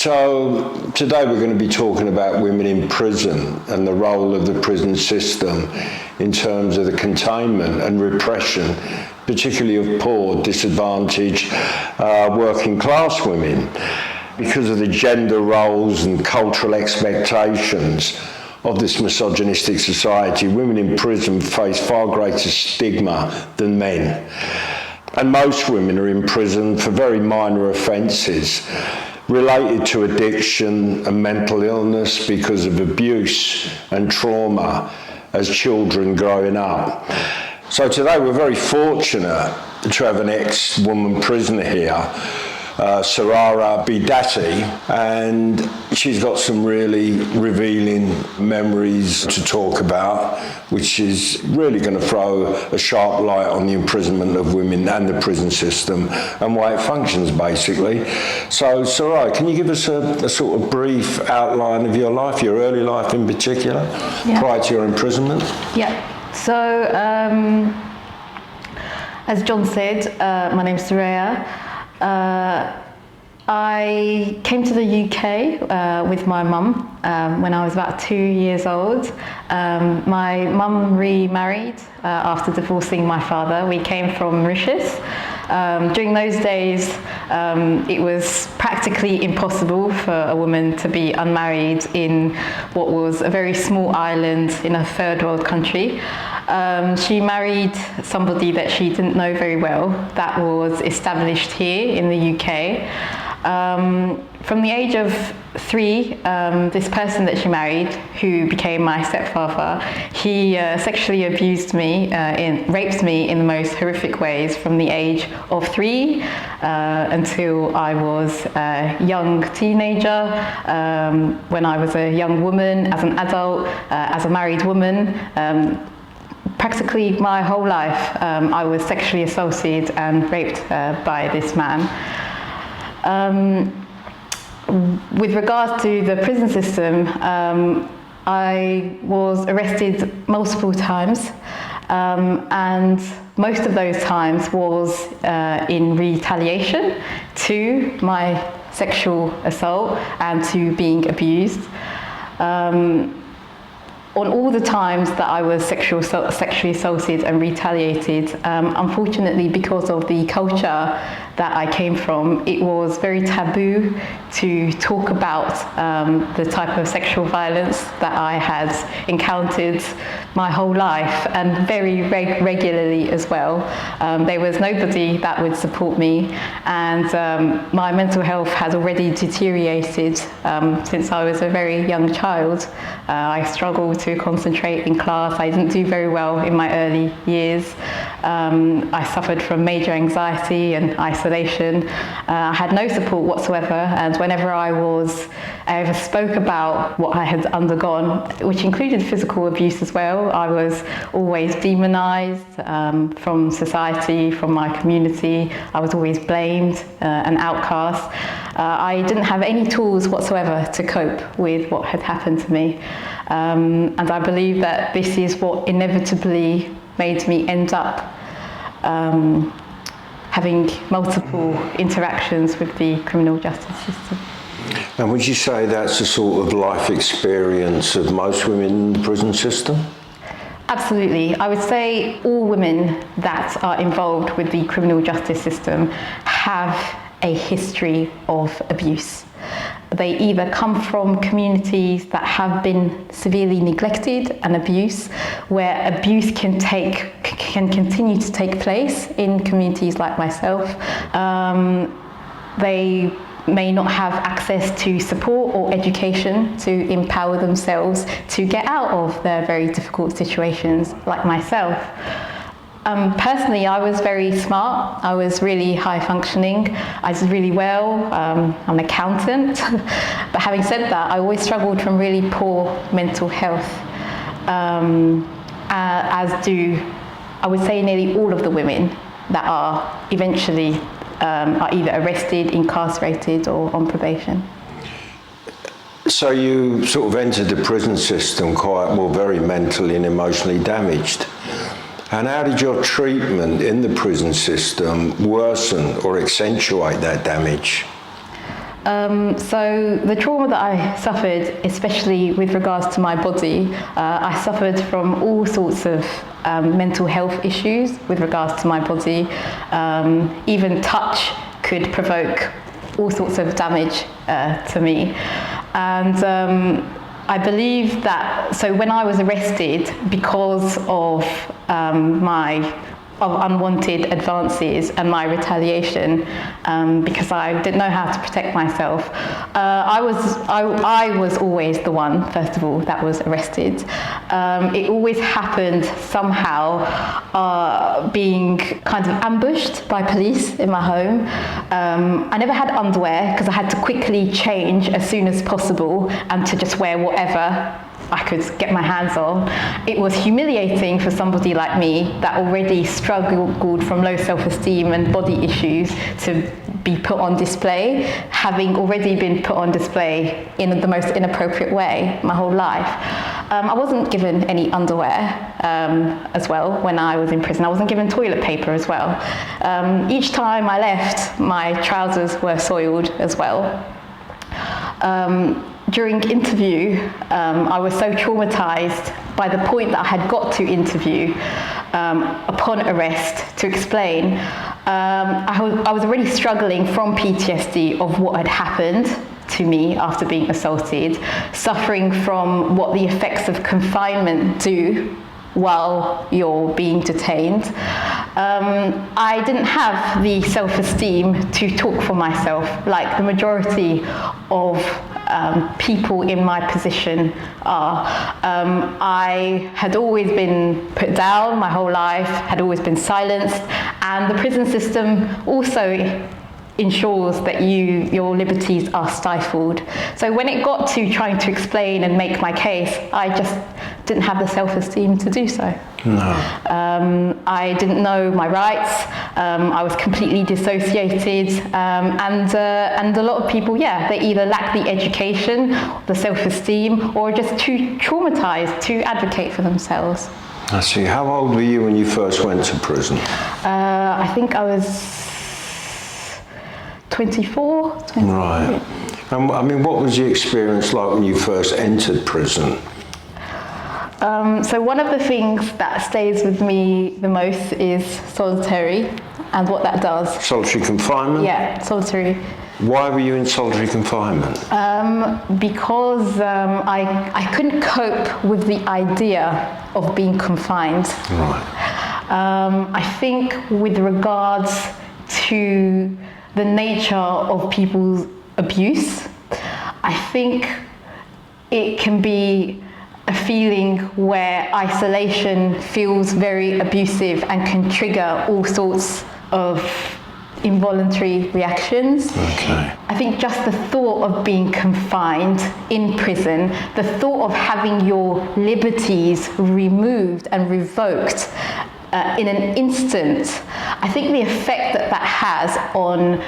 So today we're going to be talking about women in prison and the role of the prison system in terms of the containment and repression, particularly of poor, disadvantaged, working class women. Because of the gender roles and cultural expectations of this misogynistic society, women in prison face far greater stigma than men. And most women are in prison for very minor offences related to addiction and mental illness because of abuse and trauma as children growing up. So today we're very fortunate to have an ex-woman prisoner here, Soraya Beedassy, and she's got some really revealing memories to talk about, which is really going to throw a sharp light on the imprisonment of women and the prison system and why it functions, basically. So, Soraya, can you give us a sort of brief outline of your life, your early life in particular, prior to your imprisonment? Yeah. So, as John said, my name's Soraya. I came to the UK with my mum when I was about 2 years old. My mum remarried after divorcing my father. We came from Mauritius. During those days, it was practically impossible for a woman to be unmarried in what was a very small island in a third world country. She married somebody that she didn't know very well, that was established here in the UK. From the age of 3, this person that she married, who became my stepfather, he sexually abused me, raped me in the most horrific ways from the age of 3 until I was a young teenager, when I was a young woman, as an adult, as a married woman. Practically my whole life, I was sexually assaulted and raped by this man. With regards to the prison system, I was arrested multiple times, and most of those times was in retaliation to my sexual assault and to being abused. On all the times that I was sexually assaulted and retaliated, unfortunately, because of the culture that I came from, it was very taboo to talk about the type of sexual violence that I had encountered my whole life, and very regularly as well. There was nobody that would support me, and my mental health has already deteriorated since I was a very young child. I struggled to concentrate in class. I didn't do very well in my early years. I suffered from major anxiety and isolation. I had no support whatsoever, and whenever I ever spoke about what I had undergone, which included physical abuse as well, I was always demonized from society, from my community. I was always blamed, an outcast. I didn't have any tools whatsoever to cope with what had happened to me. And I believe that this is what inevitably made me end up having multiple interactions with the criminal justice system. And would you say that's the sort of life experience of most women in the prison system? Absolutely. I would say all women that are involved with the criminal justice system have a history of abuse. They either come from communities that have been severely neglected and abused, where abuse can continue to take place in communities like myself. They may not have access to support or education to empower themselves to get out of their very difficult situations, like myself. Personally, I was very smart. I was really high functioning. I did really well. I'm an accountant. But having said that, I always struggled from really poor mental health, as do, I would say, nearly all of the women that are eventually are either arrested, incarcerated, or on probation. So you sort of entered the prison system very mentally and emotionally damaged. And how did your treatment in the prison system worsen or accentuate that damage? So the trauma that I suffered, especially with regards to my body, I suffered from all sorts of mental health issues with regards to my body. Even touch could provoke all sorts of damage to me. And I believe that, so when I was arrested because of unwanted advances and my retaliation, because I didn't know how to protect myself, I was always the one, first of all, that was arrested. It always happened somehow being kind of ambushed by police in my home. I never had underwear because I had to quickly change as soon as possible and to just wear whatever I could get my hands on. It was humiliating for somebody like me that already struggled from low self-esteem and body issues to be put on display, having already been put on display in the most inappropriate way my whole life. I wasn't given any underwear as well when I was in prison. I wasn't given toilet paper as well. Each time I left, my trousers were soiled as well. During interview, I was so traumatised by the point that I had got to interview upon arrest to explain. I was already struggling from PTSD of what had happened to me after being assaulted, suffering from what the effects of confinement do while you're being detained. I didn't have the self-esteem to talk for myself like the majority of people in my position are. I had always been put down my whole life, had always been silenced, and the prison system also ensures that your liberties are stifled. So when it got to trying to explain and make my case, I just didn't have the self-esteem to do so. No. I didn't know my rights. I was completely dissociated, and a lot of people, they either lack the education, the self-esteem, or just too traumatized to advocate for themselves. I see. How old were you when you first went to prison? I think I was 24. Right. I mean, what was the experience like when you first entered prison? So one of the things that stays with me the most is solitary and what that does. Solitary confinement? Yeah, solitary. Why were you in solitary confinement? Because I couldn't cope with the idea of being confined. Right. I think with regards to the nature of people's abuse, I think it can be a feeling where isolation feels very abusive and can trigger all sorts of involuntary reactions. Okay. I think just the thought of being confined in prison, the thought of having your liberties removed and revoked in an instant, I think the effect that has on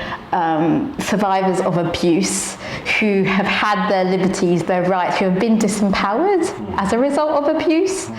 survivors of abuse who have had their liberties, their rights, who have been disempowered as a result of abuse.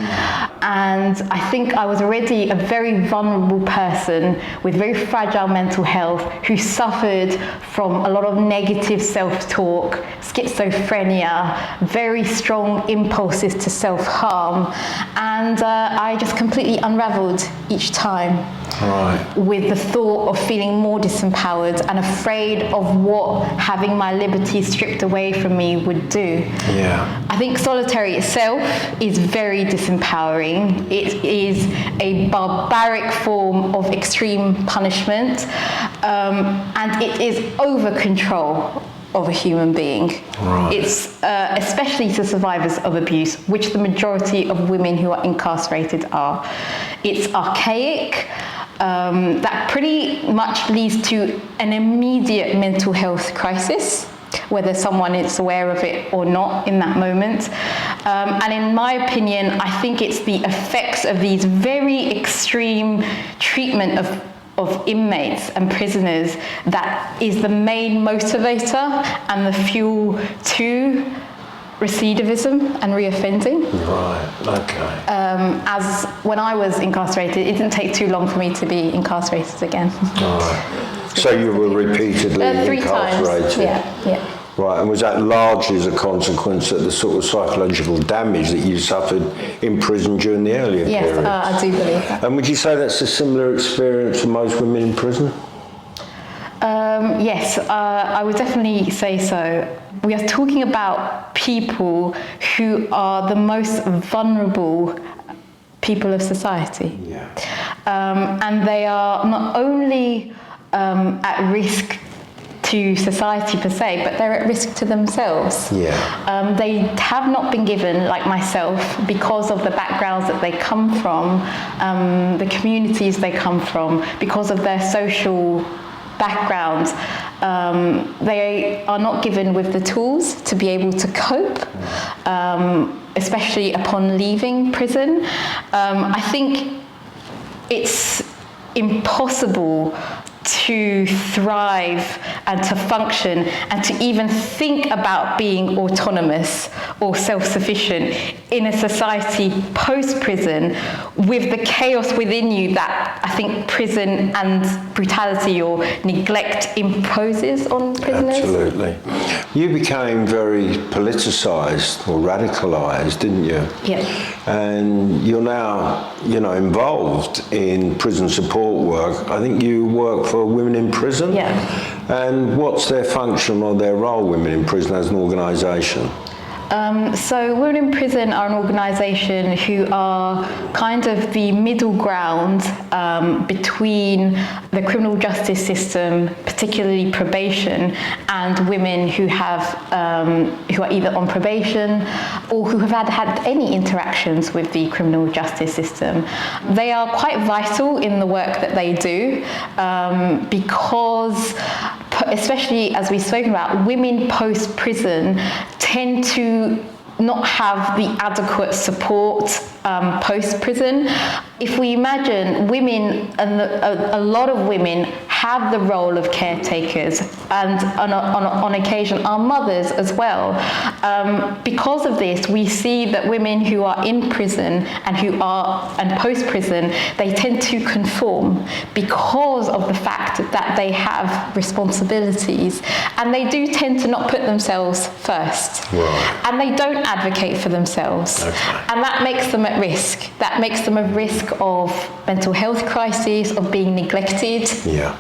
And I think I was already a very vulnerable person with very fragile mental health who suffered from a lot of negative self-talk, schizophrenia, very strong impulses to self-harm. And I just completely unraveled each time. Right. With the thought of feeling more disempowered and afraid of what having my liberties stripped away from me would do. Yeah. I think solitary itself is very disempowering. It is a barbaric form of extreme punishment, and it is over control of a human being. Right. It's especially to survivors of abuse, which the majority of women who are incarcerated are. It's archaic. That pretty much leads to an immediate mental health crisis, whether someone is aware of it or not in that moment. And in my opinion, I think it's the effects of these very extreme treatment of inmates and prisoners that is the main motivator and the fuel to recidivism and reoffending. Right, okay. As when I was incarcerated, it didn't take too long for me to be incarcerated again. All right. So you were repeatedly 3 times. incarcerated? Yeah. Right, and was that largely as a consequence of the sort of psychological damage that you suffered in prison during the earlier periods? Yes, I do believe that. And would you say that's a similar experience for most women in prison? Yes, I would definitely say so. We are talking about people who are the most vulnerable people of society. Yeah. And they are not only at risk to society per se, but they're at risk to themselves. Yeah. They have not been given, like myself, because of the backgrounds that they come from, the communities they come from, because of their social backgrounds, they are not given with the tools to be able to cope, especially upon leaving prison. I think it's impossible to thrive and to function and to even think about being autonomous or self-sufficient in a society post-prison with the chaos within you that I think prison and brutality or neglect imposes on prisoners. Absolutely. You became very politicised or radicalised, didn't you? Yeah. And you're now, involved in prison support work. I think you work for Women in Prison. Yeah. And what's their function or their role, Women in Prison, as an organisation? So Women in Prison are an organisation who are kind of the middle ground between the criminal justice system, particularly probation, and women who are either on probation or who have had any interactions with the criminal justice system. They are quite vital in the work that they do because, especially as we've spoken about, women post-prison tend to not have the adequate support post-prison. If we imagine women, and a lot of women have the role of caretakers, and on occasion are mothers as well. Because of this, we see that women who are in prison and post-prison, they tend to conform because of the fact that they have responsibilities, and they do tend to not put themselves first. Right. And they don't advocate for themselves. Okay. And that makes them at risk. That makes them at risk of mental health crises, of being neglected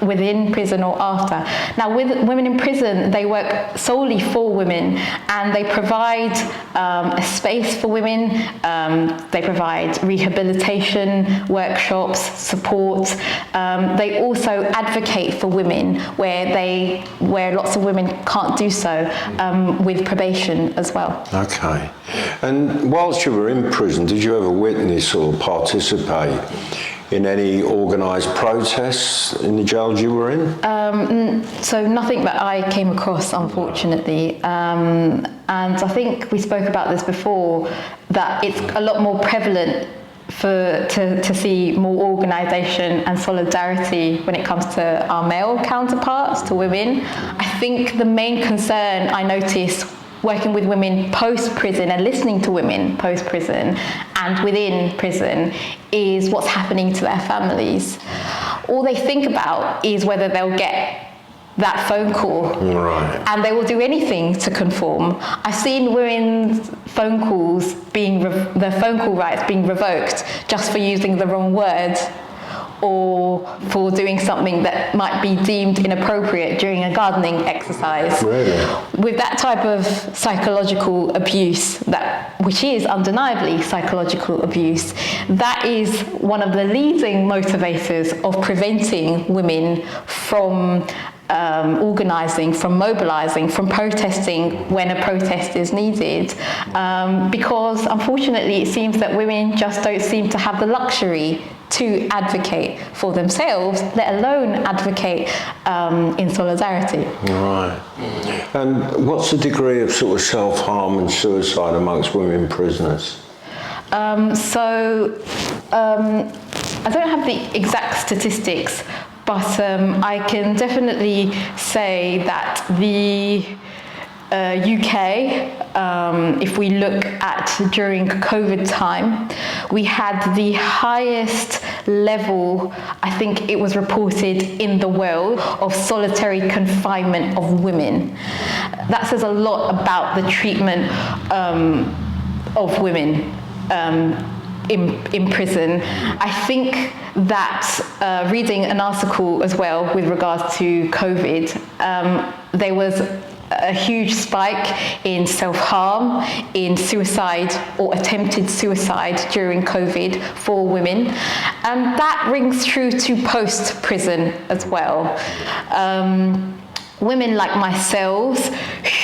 within prison or after. Now, with Women in Prison, they work solely for women, and they provide a space for women. They provide rehabilitation workshops, support. They also advocate for women where lots of women can't do so with probation as well. Okay. And whilst you were in prison, did you ever witness or participate in any organised protests in the jails you were in? So nothing that I came across, unfortunately. And I think we spoke about this before, that it's a lot more prevalent to see more organisation and solidarity when it comes to our male counterparts, to women. I think the main concern I noticed working with women post-prison and listening to women post-prison and within prison is what's happening to their families. All they think about is whether they'll get that phone call. Right. And they will do anything to conform. I've seen women's phone calls their phone call rights being revoked just for using the wrong word, or for doing something that might be deemed inappropriate during a gardening exercise. Really? With that type of psychological abuse, which is undeniably psychological abuse, that is one of the leading motivators of preventing women from organising, from mobilising, from protesting when a protest is needed, because unfortunately it seems that women just don't seem to have the luxury to advocate for themselves, let alone advocate in solidarity. Right. And what's the degree of sort of self-harm and suicide amongst women prisoners? I don't have the exact statistics, but I can definitely say that the UK, if we look at during COVID time, we had the highest level, I think it was reported in the world, of solitary confinement of women. That says a lot about the treatment of women in prison. I think that reading an article as well with regards to COVID, there was a huge spike in self-harm, in suicide or attempted suicide during COVID for women. And that rings true to post-prison as well. Women like myself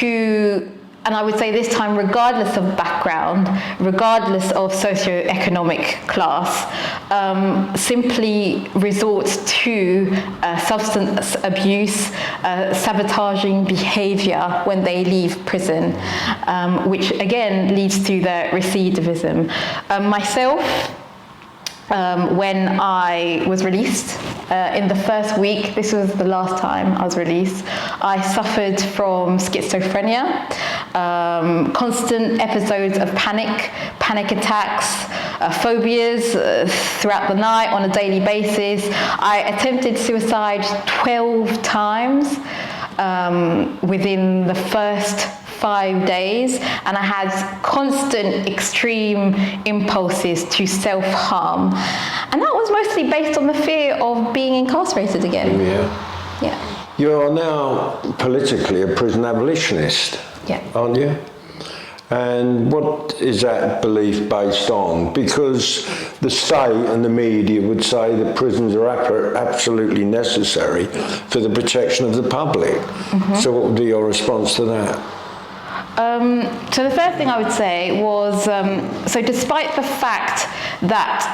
who, and I would say this time, regardless of background, regardless of socioeconomic class, simply resort to substance abuse, sabotaging behaviour when they leave prison, which again leads to the recidivism. Myself, when I was released, in the first week, this was the last time I was released, I suffered from schizophrenia, constant episodes of panic attacks, phobias throughout the night on a daily basis. I attempted suicide 12 times within the first 5 days, and I had constant extreme impulses to self-harm, and that was mostly based on the fear of being incarcerated again. Yeah. You are now politically a prison abolitionist, aren't you? And what is that belief based on? Because the state and the media would say that prisons are absolutely necessary for the protection of the public. Mm-hmm. So what would be your response to that? So the first thing I would say was, so despite the fact that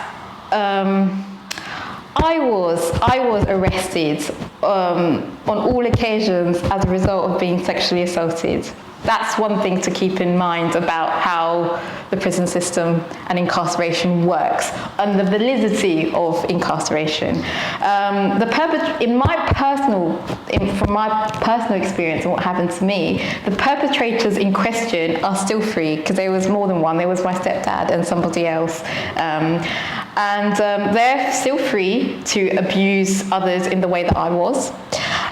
I was arrested on all occasions as a result of being sexually assaulted. That's one thing to keep in mind about how the prison system and incarceration works and the validity of incarceration. From my personal experience and what happened to me, the perpetrators in question are still free, because there was more than one. There was my stepdad and somebody else. They're still free to abuse others in the way that I was.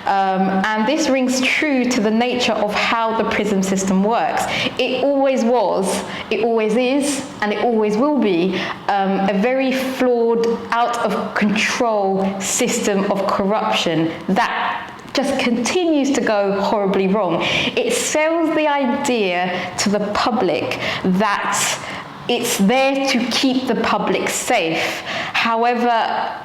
And this rings true to the nature of how the prison system works. It always was, it always is, and it always will be a very flawed, out of control system of corruption that just continues to go horribly wrong. It sells the idea to the public that it's there to keep the public safe. However,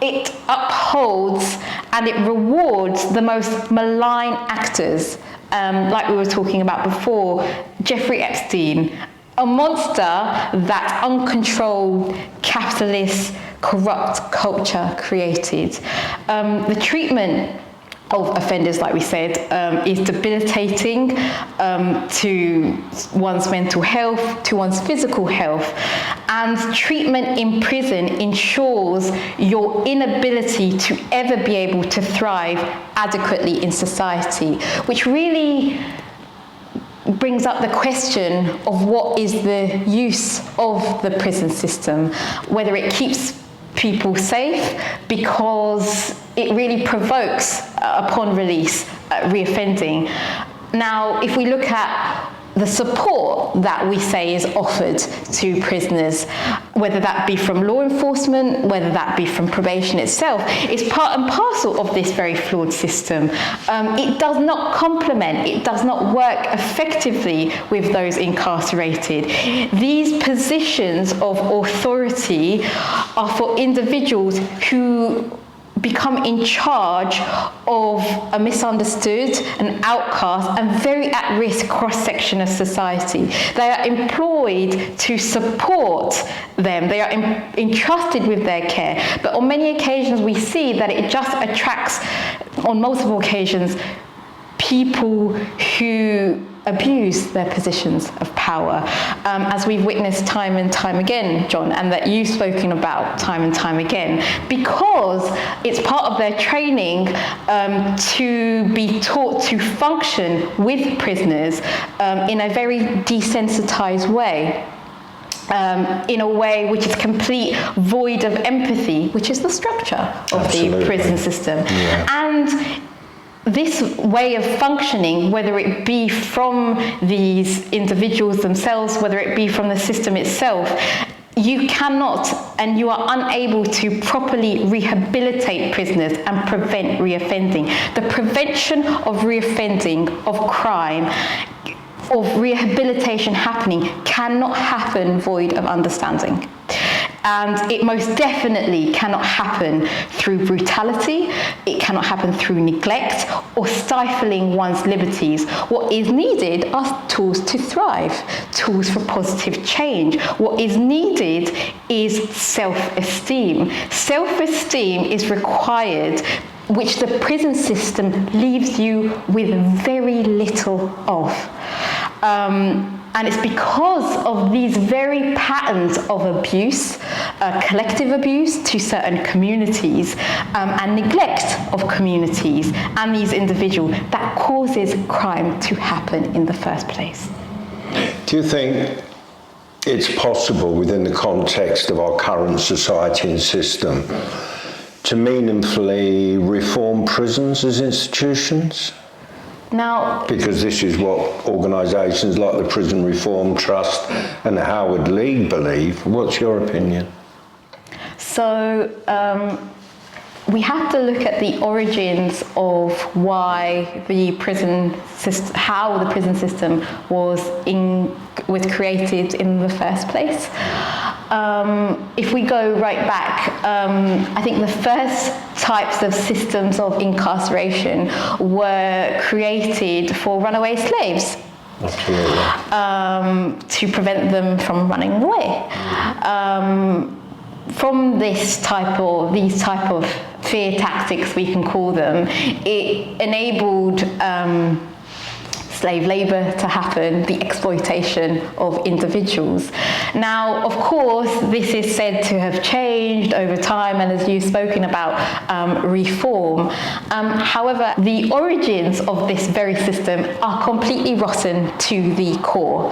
it upholds and it rewards the most malign actors, like we were talking about before, Jeffrey Epstein, a monster that uncontrolled capitalist corrupt culture created. The treatment of offenders, like we said, is debilitating to one's mental health, to one's physical health. And treatment in prison ensures your inability to ever be able to thrive adequately in society, which really brings up the question of what is the use of the prison system, whether it keeps people safe, because it really provokes, upon release, reoffending. Now, if we look at the support that we say is offered to prisoners, whether that be from law enforcement, whether that be from probation itself, is part and parcel of this very flawed system. It does not complement, it does not work effectively with those incarcerated. These positions of authority are for individuals who become in charge of a misunderstood, an outcast, and very at-risk cross-section of society. They are employed to support them. They are entrusted with their care. But on many occasions, we see that it just attracts, on multiple occasions, people who abuse their positions of power, as we've witnessed time and time again, John, and that you've spoken about time and time again, because it's part of their training to be taught to function with prisoners in a very desensitized way. in a way which is complete void of empathy, which is the structure of Absolutely. the prison system. Yeah. And this way of functioning, whether it be from these individuals themselves, whether it be from the system itself, you cannot and you are unable to properly rehabilitate prisoners and prevent reoffending. The prevention of reoffending, of crime, of rehabilitation happening cannot happen void of understanding. And it most definitely cannot happen through brutality, it cannot happen through neglect or stifling one's liberties. What is needed are tools to thrive, tools for positive change. What is needed is self-esteem. Self-esteem is required, which the prison system leaves you with very little of. And it's because of these very patterns of abuse, collective abuse to certain communities, and neglect of communities and these individuals that causes crime to happen in the first place. Do you think it's possible within the context of our current society and system to meaningfully reform prisons as institutions? Now, because this is what organisations like the Prison Reform Trust and the Howard League believe. What's your opinion? So we have to look at the origins of why the prison system, how the prison system was created in the first place. If we go right back, I think the first types of systems of incarceration were created for runaway slaves. Absolutely. To prevent them from running away. From these type of fear tactics, we can call them, it enabled slave labour to happen, the exploitation of individuals. Now, of course, this is said to have changed over time, and as you've spoken about, reform. However, the origins of this very system are completely rotten to the core.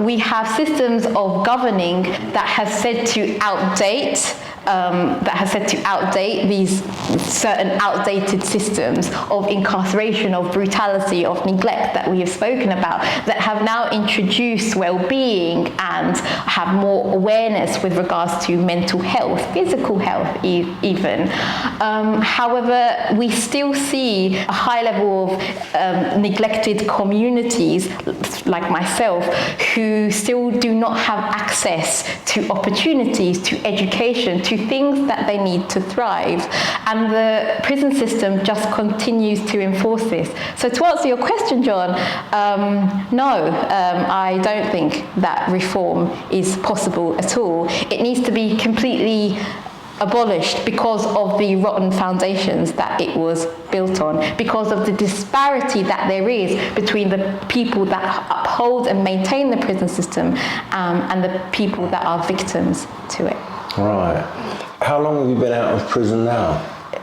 We have systems of governing that have said to outdate these certain outdated systems of incarceration, of brutality, of neglect that we have spoken about, that have now introduced well-being and have more awareness with regards to mental health, physical health even. However, we still see a high level of neglected communities like myself who still do not have access to opportunities, to education, to things that they need to thrive. And the prison system just continues to enforce this. So to answer your question, John, no, I don't think that reform is possible at all. It needs to be completely abolished because of the rotten foundations that it was built on, because of the disparity that there is between the people that uphold and maintain the prison system and the people that are victims to it. Right. How long have you been out of prison now?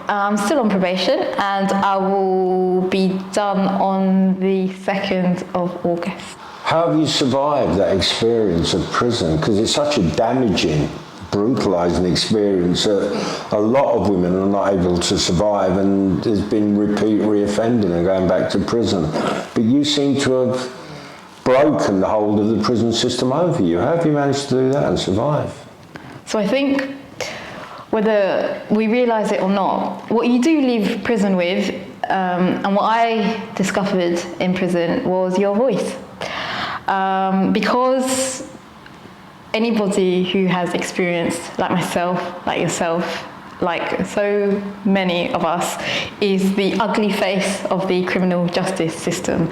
I'm still on probation, and I will be done on the 2nd of August. How have you survived that experience of prison? Because it's such a damaging, brutalising experience that a lot of women are not able to survive, and there's been repeat reoffending and going back to prison. But you seem to have broken the hold of the prison system over you. How have you managed to do that and survive? So I think, whether we realise it or not, what you do leave prison with, and what I discovered in prison, was your voice. Because anybody who has experienced, like myself, like yourself, like so many of us, is the ugly face of the criminal justice system,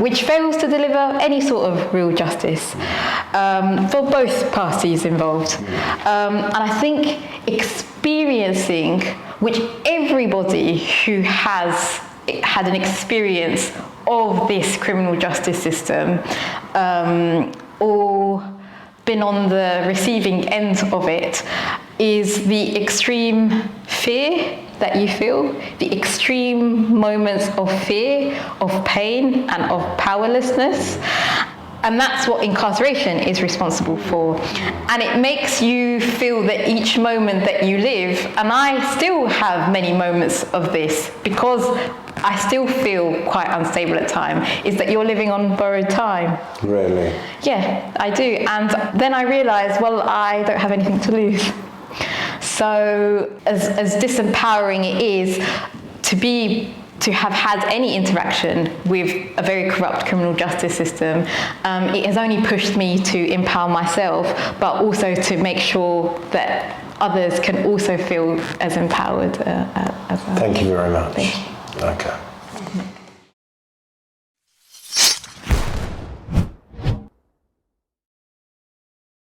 which fails to deliver any sort of real justice for both parties involved. And I think experiencing, which everybody who has had an experience of this criminal justice system, or been on the receiving end of it, is the extreme fear that you feel, the extreme moments of fear, of pain, and of powerlessness. And that's what incarceration is responsible for. And it makes you feel that each moment that you live, and I still have many moments of this because I still feel quite unstable at times, is that you're living on borrowed time. Really? Yeah, I do. And then I realised, well, I don't have anything to lose. So as disempowering it is to have had any interaction with a very corrupt criminal justice system, it has only pushed me to empower myself, but also to make sure that others can also feel as empowered as well. Thank you very much. Thank you. Okay.